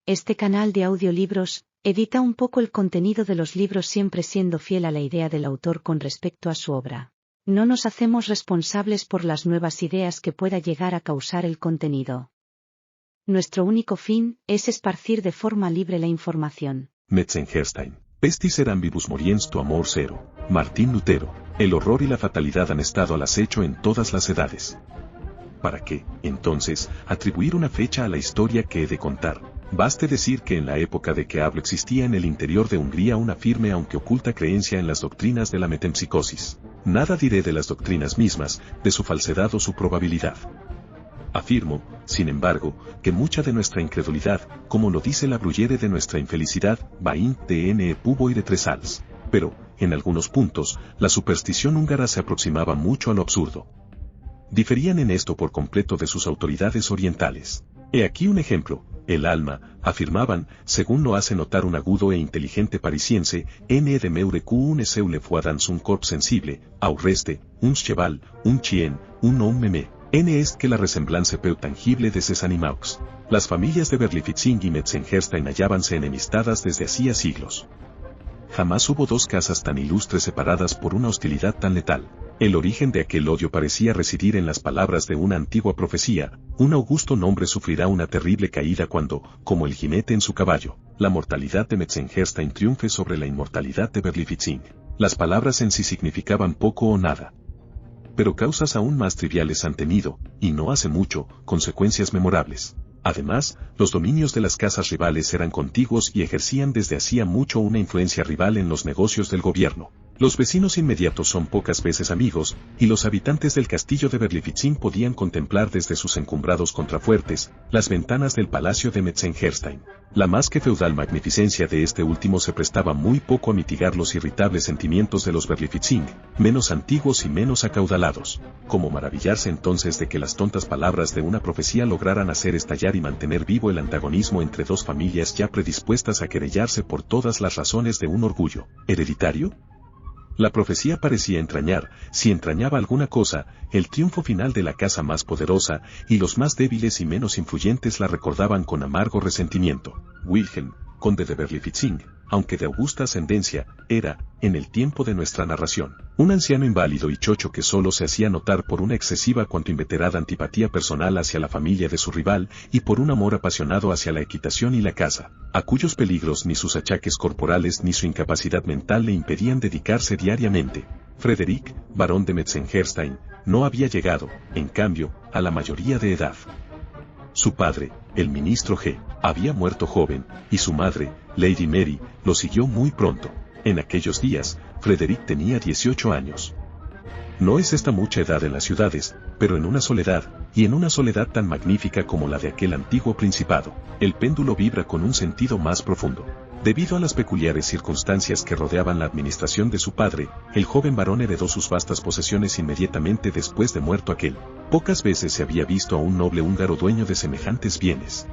Este canal de audiolibros edita un poco el contenido de los libros siempre siendo fiel a la idea del autor con respecto a su obra. No nos hacemos responsables por las nuevas ideas que pueda llegar a causar el contenido. Nuestro único fin es esparcir de forma libre la información. Metzengerstein. Pestis et ambibus moriens tu amor cero. Martín Lutero. El horror y la fatalidad han estado al acecho en todas las edades. ¿Para qué, entonces, atribuir una fecha a la historia que he de contar? Baste decir que en la época de que hablo existía en el interior de Hungría una firme aunque oculta creencia en las doctrinas de la metempsicosis. Nada diré de las doctrinas mismas, de su falsedad o su probabilidad. Afirmo, sin embargo, que mucha de nuestra incredulidad, como lo dice la Bruyere de nuestra infelicidad, va in de pubo y de tres als. Pero, en algunos puntos, la superstición húngara se aproximaba mucho a lo absurdo. Diferían en esto por completo de sus autoridades orientales. He aquí un ejemplo. El alma, afirmaban, según lo hace notar un agudo e inteligente parisiense, n de meure q un seule fois dans un corps sensible, au reste, un cheval, un chien, un homme meme. N es que la resemblanza peu tangible de ses animaux. Las familias de Berlifitzing y Metzengerstein hallábanse enemistadas desde hacía siglos. Jamás hubo dos casas tan ilustres separadas por una hostilidad tan letal. El origen de aquel odio parecía residir en las palabras de una antigua profecía: un augusto nombre sufrirá una terrible caída cuando, como el jinete en su caballo, la mortalidad de Metzengerstein triunfe sobre la inmortalidad de Berlifitzing. Las palabras en sí significaban poco o nada. Pero causas aún más triviales han tenido, y no hace mucho, consecuencias memorables. Además, los dominios de las casas rivales eran contiguos y ejercían desde hacía mucho una influencia rival en los negocios del gobierno. Los vecinos inmediatos son pocas veces amigos, y los habitantes del castillo de Berlifitzing podían contemplar desde sus encumbrados contrafuertes las ventanas del palacio de Metzengerstein. La más que feudal magnificencia de este último se prestaba muy poco a mitigar los irritables sentimientos de los Berlifitzing, menos antiguos y menos acaudalados. Como maravillarse entonces de que las tontas palabras de una profecía lograran hacer estallar y mantener vivo el antagonismo entre dos familias ya predispuestas a querellarse por todas las razones de un orgullo hereditario. La profecía parecía entrañar, si entrañaba alguna cosa, el triunfo final de la casa más poderosa, y los más débiles y menos influyentes la recordaban con amargo resentimiento. Wilhelm, conde de Berlifitzing, aunque de augusta ascendencia, era, en el tiempo de nuestra narración, un anciano inválido y chocho que solo se hacía notar por una excesiva cuanto inveterada antipatía personal hacia la familia de su rival y por un amor apasionado hacia la equitación y la caza, a cuyos peligros ni sus achaques corporales ni su incapacidad mental le impedían dedicarse diariamente. Frederick, barón de Metzengerstein, no había llegado, en cambio, a la mayoría de edad. Su padre, el ministro G., había muerto joven, y su madre, Lady Mary, lo siguió muy pronto. En aquellos días, Frederick tenía 18 años. No es esta mucha edad en las ciudades, pero en una soledad, y en una soledad tan magnífica como la de aquel antiguo principado, el péndulo vibra con un sentido más profundo. Debido a las peculiares circunstancias que rodeaban la administración de su padre, el joven varón heredó sus vastas posesiones inmediatamente después de muerto aquel. Pocas veces se había visto a un noble húngaro dueño de semejantes bienes.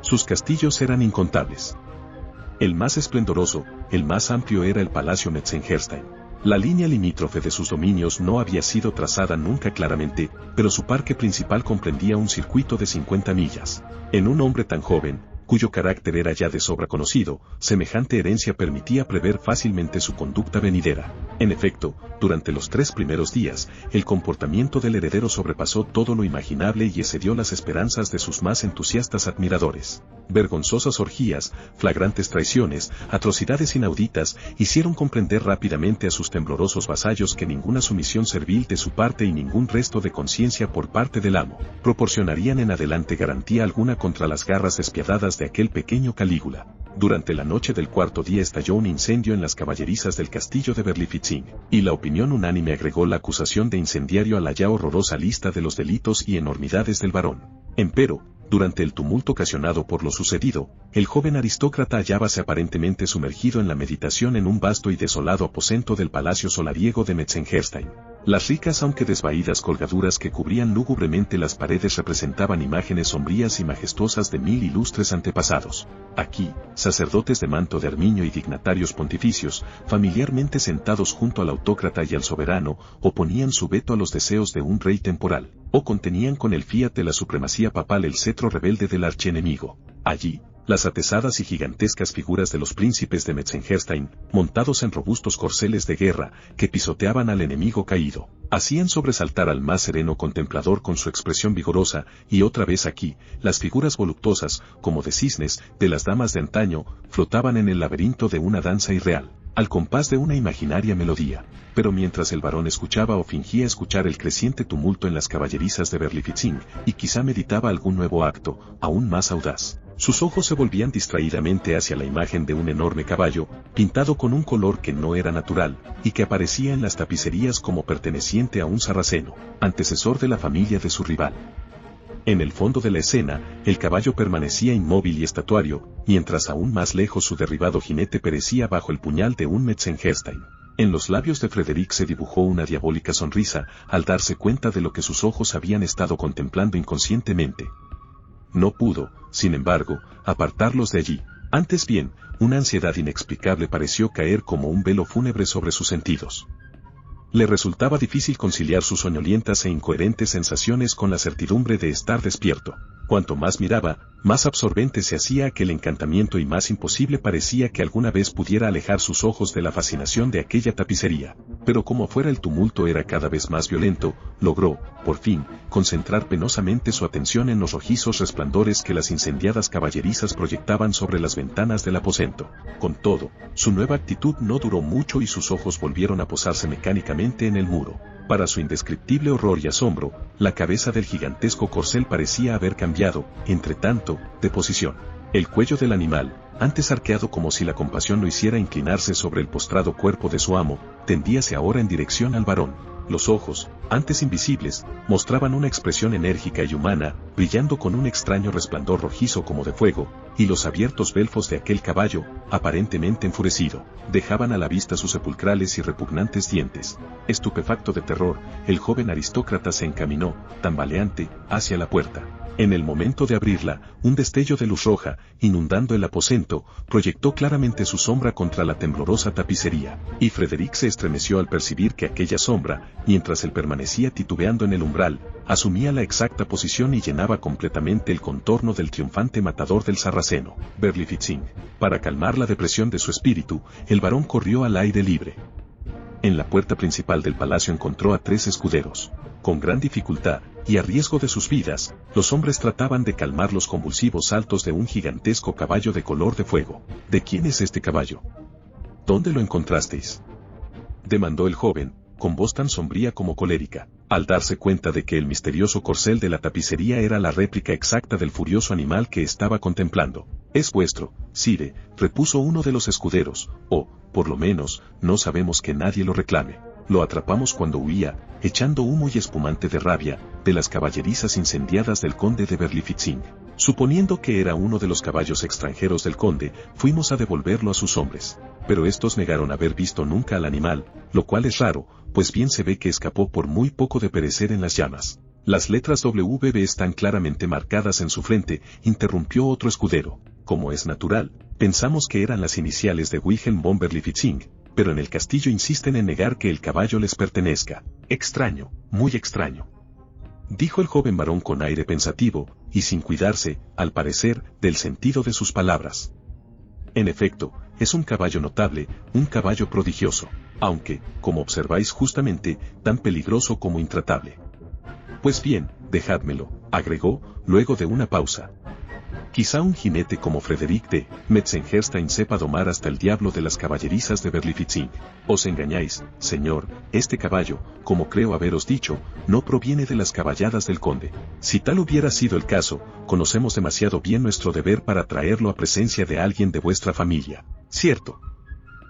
Sus castillos eran incontables. El más esplendoroso, el más amplio era el Palacio Metzengerstein. La línea limítrofe de sus dominios no había sido trazada nunca claramente, pero su parque principal comprendía un circuito de 50 millas. En un hombre tan joven, cuyo carácter era ya de sobra conocido, semejante herencia permitía prever fácilmente su conducta venidera. En efecto, durante los 3 primeros días, el comportamiento del heredero sobrepasó todo lo imaginable y excedió las esperanzas de sus más entusiastas admiradores. Vergonzosas orgías, flagrantes traiciones, atrocidades inauditas, hicieron comprender rápidamente a sus temblorosos vasallos que ninguna sumisión servil de su parte y ningún resto de conciencia por parte del amo proporcionarían en adelante garantía alguna contra las garras despiadadas de aquel pequeño Calígula. Durante la noche del 4º día estalló un incendio en las caballerizas del castillo de Berlifitzing, y la opinión unánime agregó la acusación de incendiario a la ya horrorosa lista de los delitos y enormidades del varón. Empero, durante el tumulto ocasionado por lo sucedido, el joven aristócrata hallábase aparentemente sumergido en la meditación en un vasto y desolado aposento del palacio solariego de Metzengerstein. Las ricas aunque desvaídas colgaduras que cubrían lúgubremente las paredes representaban imágenes sombrías y majestuosas de 1000 ilustres antepasados. Aquí, sacerdotes de manto de armiño y dignatarios pontificios, familiarmente sentados junto al autócrata y al soberano, oponían su veto a los deseos de un rey temporal, o contenían con el fiat de la supremacía papal el cetro rebelde del archienemigo. Allí, las atesadas y gigantescas figuras de los príncipes de Metzengerstein, montados en robustos corceles de guerra, que pisoteaban al enemigo caído, hacían sobresaltar al más sereno contemplador con su expresión vigorosa, y otra vez aquí, las figuras voluptuosas, como de cisnes, de las damas de antaño, flotaban en el laberinto de una danza irreal, al compás de una imaginaria melodía. Pero mientras el varón escuchaba o fingía escuchar el creciente tumulto en las caballerizas de Berlifitzing, y quizá meditaba algún nuevo acto, aún más audaz, sus ojos se volvían distraídamente hacia la imagen de un enorme caballo, pintado con un color que no era natural, y que aparecía en las tapicerías como perteneciente a un sarraceno, antecesor de la familia de su rival. En el fondo de la escena, el caballo permanecía inmóvil y estatuario, mientras aún más lejos su derribado jinete perecía bajo el puñal de un Metzengerstein. En los labios de Frederick se dibujó una diabólica sonrisa, al darse cuenta de lo que sus ojos habían estado contemplando inconscientemente. No pudo, sin embargo, apartarlos de allí. Antes bien, una ansiedad inexplicable pareció caer como un velo fúnebre sobre sus sentidos. Le resultaba difícil conciliar sus soñolientas e incoherentes sensaciones con la certidumbre de estar despierto. Cuanto más miraba, más absorbente se hacía aquel encantamiento y más imposible parecía que alguna vez pudiera alejar sus ojos de la fascinación de aquella tapicería. Pero como fuera el tumulto era cada vez más violento, logró, por fin, concentrar penosamente su atención en los rojizos resplandores que las incendiadas caballerizas proyectaban sobre las ventanas del aposento. Con todo, su nueva actitud no duró mucho y sus ojos volvieron a posarse mecánicamente en el muro. Para su indescriptible horror y asombro, la cabeza del gigantesco corcel parecía haber cambiado, entre tanto, de posición. El cuello del animal, antes arqueado como si la compasión lo hiciera inclinarse sobre el postrado cuerpo de su amo, tendíase ahora en dirección al varón. Los ojos, antes invisibles, mostraban una expresión enérgica y humana, brillando con un extraño resplandor rojizo como de fuego, y los abiertos belfos de aquel caballo, aparentemente enfurecido, dejaban a la vista sus sepulcrales y repugnantes dientes. Estupefacto de terror, el joven aristócrata se encaminó, tambaleante, hacia la puerta. En el momento de abrirla, un destello de luz roja, inundando el aposento, proyectó claramente su sombra contra la temblorosa tapicería, y Frederick se estremeció al percibir que aquella sombra, mientras él permanecía titubeando en el umbral, asumía la exacta posición y llenaba completamente el contorno del triunfante matador del sarraceno, Berlifitzing. Para calmar la depresión de su espíritu, el varón corrió al aire libre. En la puerta principal del palacio encontró a 3 escuderos. Con gran dificultad, y a riesgo de sus vidas, los hombres trataban de calmar los convulsivos saltos de un gigantesco caballo de color de fuego. ¿De quién es este caballo? ¿Dónde lo encontrasteis?, demandó el joven, con voz tan sombría como colérica, al darse cuenta de que el misterioso corcel de la tapicería era la réplica exacta del furioso animal que estaba contemplando. Es vuestro, sire, repuso uno de los escuderos, o, por lo menos, no sabemos que nadie lo reclame. Lo atrapamos cuando huía, echando humo y espumante de rabia, de las caballerizas incendiadas del conde de Berlifitzing. Suponiendo que era uno de los caballos extranjeros del conde, fuimos a devolverlo a sus hombres. Pero estos negaron haber visto nunca al animal, lo cual es raro, pues bien se ve que escapó por muy poco de perecer en las llamas. Las letras WBB están claramente marcadas en su frente, interrumpió otro escudero. Como es natural, pensamos que eran las iniciales de Wilhelm von Berlifitzing, pero en el castillo insisten en negar que el caballo les pertenezca. Extraño, muy extraño, dijo el joven varón con aire pensativo, y sin cuidarse, al parecer, del sentido de sus palabras. En efecto, es un caballo notable, un caballo prodigioso, aunque, como observáis justamente, tan peligroso como intratable. Pues bien, dejádmelo, agregó, luego de una pausa. Quizá un jinete como Frederick de Metzengerstein sepa domar hasta el diablo de las caballerizas de Berlifitzing. Os engañáis, señor, este caballo, como creo haberos dicho, no proviene de las caballadas del conde. Si tal hubiera sido el caso, conocemos demasiado bien nuestro deber para traerlo a presencia de alguien de vuestra familia. ¿Cierto?,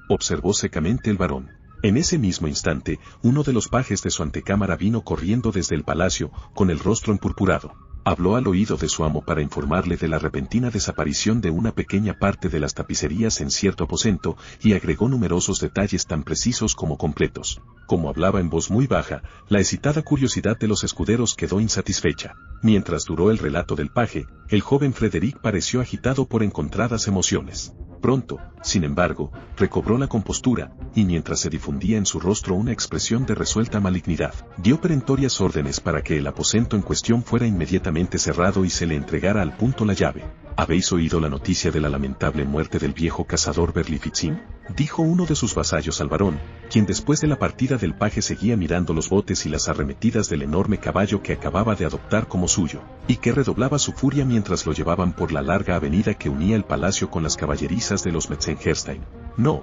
observó secamente el varón. En ese mismo instante, uno de los pajes de su antecámara vino corriendo desde el palacio, con el rostro empurpurado. Habló al oído de su amo para informarle de la repentina desaparición de una pequeña parte de las tapicerías en cierto aposento, y agregó numerosos detalles tan precisos como completos. Como hablaba en voz muy baja, la excitada curiosidad de los escuderos quedó insatisfecha. Mientras duró el relato del paje, el joven Frederick pareció agitado por encontradas emociones. Pronto, sin embargo, recobró la compostura, y mientras se difundía en su rostro una expresión de resuelta malignidad, dio perentorias órdenes para que el aposento en cuestión fuera inmediatamente cerrado y se le entregara al punto la llave. ¿Habéis oído la noticia de la lamentable muerte del viejo cazador Berlifitzing?, dijo uno de sus vasallos al varón, quien después de la partida del paje seguía mirando los botes y las arremetidas del enorme caballo que acababa de adoptar como suyo, y que redoblaba su furia mientras lo llevaban por la larga avenida que unía el palacio con las caballerizas de los Metzengerstein. No,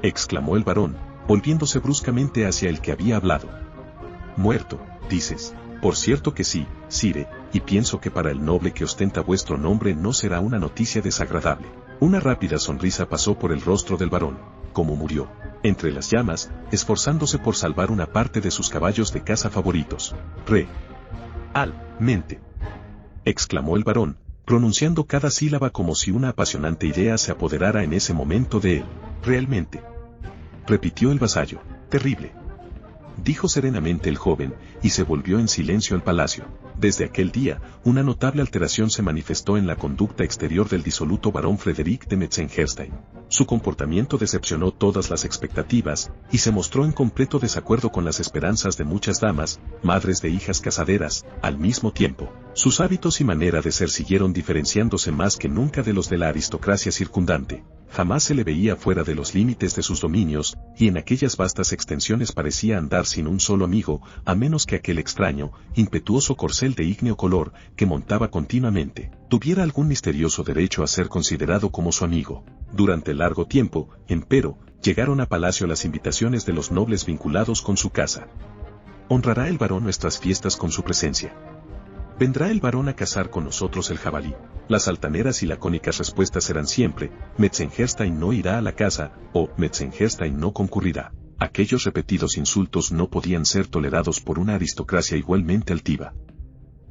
exclamó el varón, volviéndose bruscamente hacia el que había hablado. Muerto, dices. Por cierto que sí, sire, y pienso que para el noble que ostenta vuestro nombre no será una noticia desagradable. Una rápida sonrisa pasó por el rostro del varón. ¿Cómo murió? Entre las llamas, esforzándose por salvar una parte de sus caballos de caza favoritos. Mente, exclamó el varón, pronunciando cada sílaba como si una apasionante idea se apoderara en ese momento de él. Realmente, repitió el vasallo. Terrible, dijo serenamente el joven, y se volvió en silencio al palacio. Desde aquel día, una notable alteración se manifestó en la conducta exterior del disoluto barón Frederick de Metzengerstein. Su comportamiento decepcionó todas las expectativas, y se mostró en completo desacuerdo con las esperanzas de muchas damas, madres de hijas casaderas, al mismo tiempo. Sus hábitos y manera de ser siguieron diferenciándose más que nunca de los de la aristocracia circundante. Jamás se le veía fuera de los límites de sus dominios, y en aquellas vastas extensiones parecía andar sin un solo amigo, a menos que aquel extraño, impetuoso corcel de ígneo color, que montaba continuamente, tuviera algún misterioso derecho a ser considerado como su amigo. Durante largo tiempo, empero, llegaron a palacio las invitaciones de los nobles vinculados con su casa. ¿Honrará el varón nuestras fiestas con su presencia? ¿Vendrá el varón a cazar con nosotros el jabalí? Las altaneras y lacónicas respuestas eran siempre: Metzengerstein no irá a la casa, o Metzengerstein no concurrirá. Aquellos repetidos insultos no podían ser tolerados por una aristocracia igualmente altiva.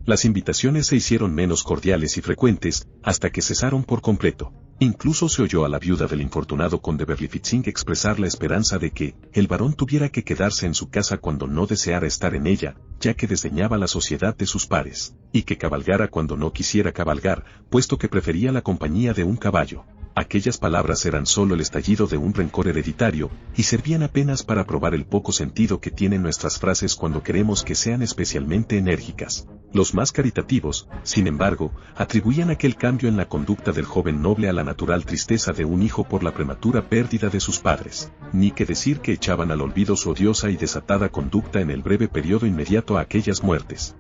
Las invitaciones se hicieron menos cordiales y frecuentes, hasta que cesaron por completo. Incluso se oyó a la viuda del infortunado conde Berlifitzing expresar la esperanza de que el varón tuviera que quedarse en su casa cuando no deseara estar en ella, ya que desdeñaba la sociedad de sus pares, y que cabalgara cuando no quisiera cabalgar, puesto que prefería la compañía de un caballo. Aquellas palabras eran solo el estallido de un rencor hereditario, y servían apenas para probar el poco sentido que tienen nuestras frases cuando queremos que sean especialmente enérgicas. Los más caritativos, sin embargo, atribuían aquel cambio en la conducta del joven noble a la natural tristeza de un hijo por la prematura pérdida de sus padres, ni que decir que echaban al olvido su odiosa y desatada conducta en el breve periodo inmediato a aquellas muertes.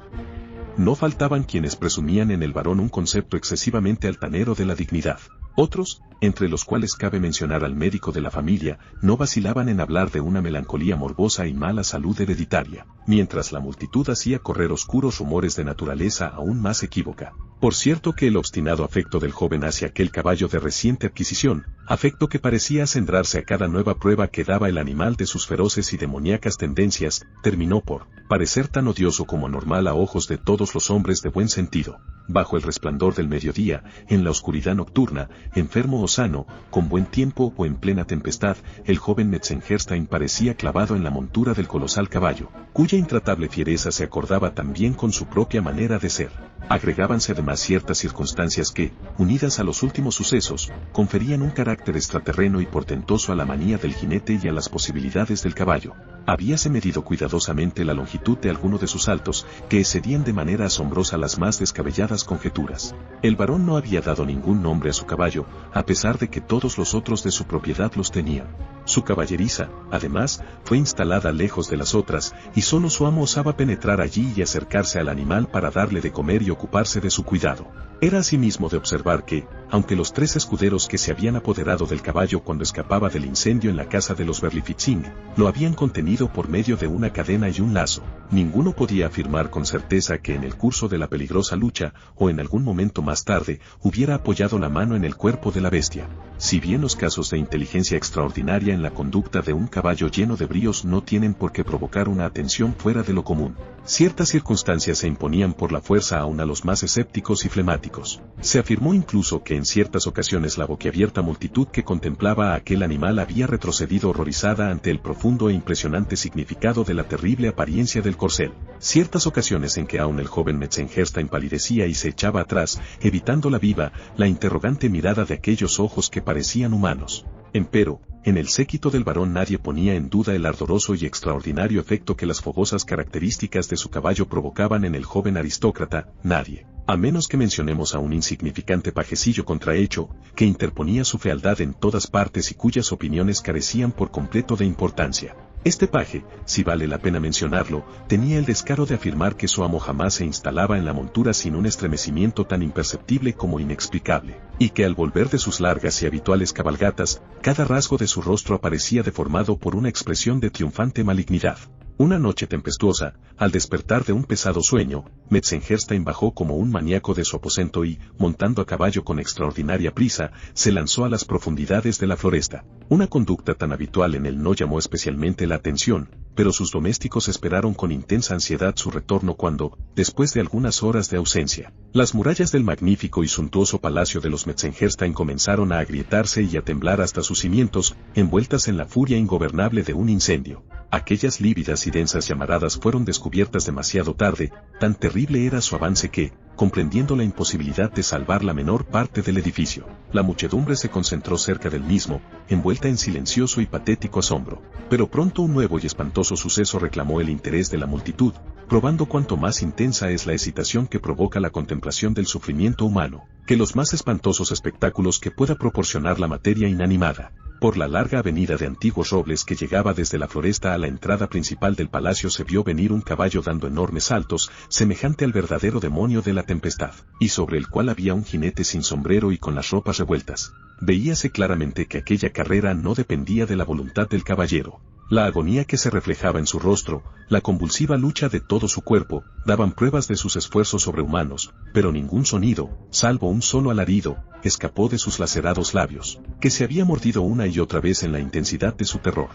No faltaban quienes presumían en el varón un concepto excesivamente altanero de la dignidad. Otros, entre los cuales cabe mencionar al médico de la familia, no vacilaban en hablar de una melancolía morbosa y mala salud hereditaria, mientras la multitud hacía correr oscuros rumores de naturaleza aún más equívoca. Por cierto que el obstinado afecto del joven hacia aquel caballo de reciente adquisición, afecto que parecía acendrarse a cada nueva prueba que daba el animal de sus feroces y demoníacas tendencias, terminó por parecer tan odioso como anormal a ojos de todos los hombres de buen sentido. Bajo el resplandor del mediodía, en la oscuridad nocturna, enfermo o sano, con buen tiempo o en plena tempestad, el joven Metzengerstein parecía clavado en la montura del colosal caballo, cuya intratable fiereza se acordaba también con su propia manera de ser. Agregábanse además ciertas circunstancias que, unidas a los últimos sucesos, conferían un carácter extraterreno y portentoso a la manía del jinete y a las posibilidades del caballo. Habíase medido cuidadosamente la longitud de alguno de sus saltos, que excedían de manera asombrosa las más descabelladas conjeturas. El varón no había dado ningún nombre a su caballo, a pesar de que todos los otros de su propiedad los tenían. Su caballeriza, además, fue instalada lejos de las otras, y solo su amo osaba penetrar allí y acercarse al animal para darle de comer y ocuparse de su cuidado. Era asimismo de observar que, aunque los 3 escuderos que se habían apoderado del caballo cuando escapaba del incendio en la casa de los Berlifitzing, lo habían contenido por medio de una cadena y un lazo, ninguno podía afirmar con certeza que en el curso de la peligrosa lucha, o en algún momento más tarde, hubiera apoyado la mano en el cuerpo de la bestia. Si bien los casos de inteligencia extraordinaria en la conducta de un caballo lleno de bríos no tienen por qué provocar una atención fuera de lo común. Ciertas circunstancias se imponían por la fuerza aún a los más escépticos y flemáticos. Se afirmó incluso que en ciertas ocasiones la boquiabierta multitud que contemplaba a aquel animal había retrocedido horrorizada ante el profundo e impresionante significado de la terrible apariencia del corcel. Ciertas ocasiones en que aún el joven Metzengerstein palidecía y se echaba atrás, evitando la viva, la interrogante mirada de aquellos ojos que parecían humanos. Empero, en el séquito del varón nadie ponía en duda el ardoroso y extraordinario efecto que las fogosas características de su caballo provocaban en el joven aristócrata, nadie, a menos que mencionemos a un insignificante pajecillo contrahecho, que interponía su fealdad en todas partes y cuyas opiniones carecían por completo de importancia. Este paje, si vale la pena mencionarlo, tenía el descaro de afirmar que su amo jamás se instalaba en la montura sin un estremecimiento tan imperceptible como inexplicable, y que al volver de sus largas y habituales cabalgatas, cada rasgo de su rostro aparecía deformado por una expresión de triunfante malignidad. Una noche tempestuosa, al despertar de un pesado sueño, Metzengerstein bajó como un maníaco de su aposento y, montando a caballo con extraordinaria prisa, se lanzó a las profundidades de la floresta. Una conducta tan habitual en él no llamó especialmente la atención, pero sus domésticos esperaron con intensa ansiedad su retorno cuando, después de algunas horas de ausencia, las murallas del magnífico y suntuoso palacio de los Metzengerstein comenzaron a agrietarse y a temblar hasta sus cimientos, envueltas en la furia ingobernable de un incendio. Aquellas lívidas y densas llamaradas fueron descubiertas demasiado tarde, tan terrible era su avance que, comprendiendo la imposibilidad de salvar la menor parte del edificio, la muchedumbre se concentró cerca del mismo, envuelta en silencioso y patético asombro. Pero pronto un nuevo y espantoso suceso reclamó el interés de la multitud, probando cuánto más intensa es la excitación que provoca la contemplación del sufrimiento humano, que los más espantosos espectáculos que pueda proporcionar la materia inanimada. Por la larga avenida de antiguos robles que llegaba desde la floresta a la entrada principal del palacio se vio venir un caballo dando enormes saltos, semejante al verdadero demonio de la tempestad, y sobre el cual había un jinete sin sombrero y con las ropas revueltas. Veíase claramente que aquella carrera no dependía de la voluntad del caballero. La agonía que se reflejaba en su rostro, la convulsiva lucha de todo su cuerpo, daban pruebas de sus esfuerzos sobrehumanos, pero ningún sonido, salvo un solo alarido, escapó de sus lacerados labios, que se había mordido una y otra vez en la intensidad de su terror.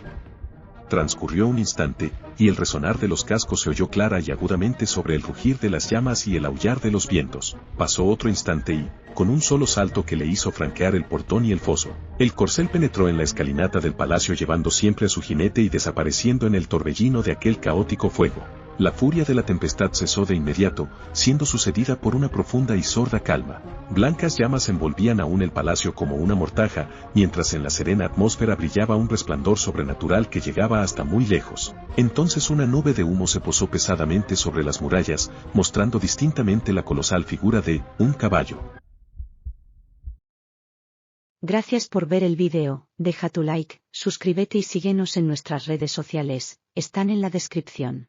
Transcurrió un instante, y el resonar de los cascos se oyó clara y agudamente sobre el rugir de las llamas y el aullar de los vientos. Pasó otro instante y, con un solo salto que le hizo franquear el portón y el foso, el corcel penetró en la escalinata del palacio llevando siempre a su jinete y desapareciendo en el torbellino de aquel caótico fuego. La furia de la tempestad cesó de inmediato, siendo sucedida por una profunda y sorda calma. Blancas llamas envolvían aún el palacio como una mortaja, mientras en la serena atmósfera brillaba un resplandor sobrenatural que llegaba hasta muy lejos. Entonces una nube de humo se posó pesadamente sobre las murallas, mostrando distintamente la colosal figura de un caballo. Gracias por ver el vídeo, deja tu like, suscríbete y síguenos en nuestras redes sociales, están en la descripción.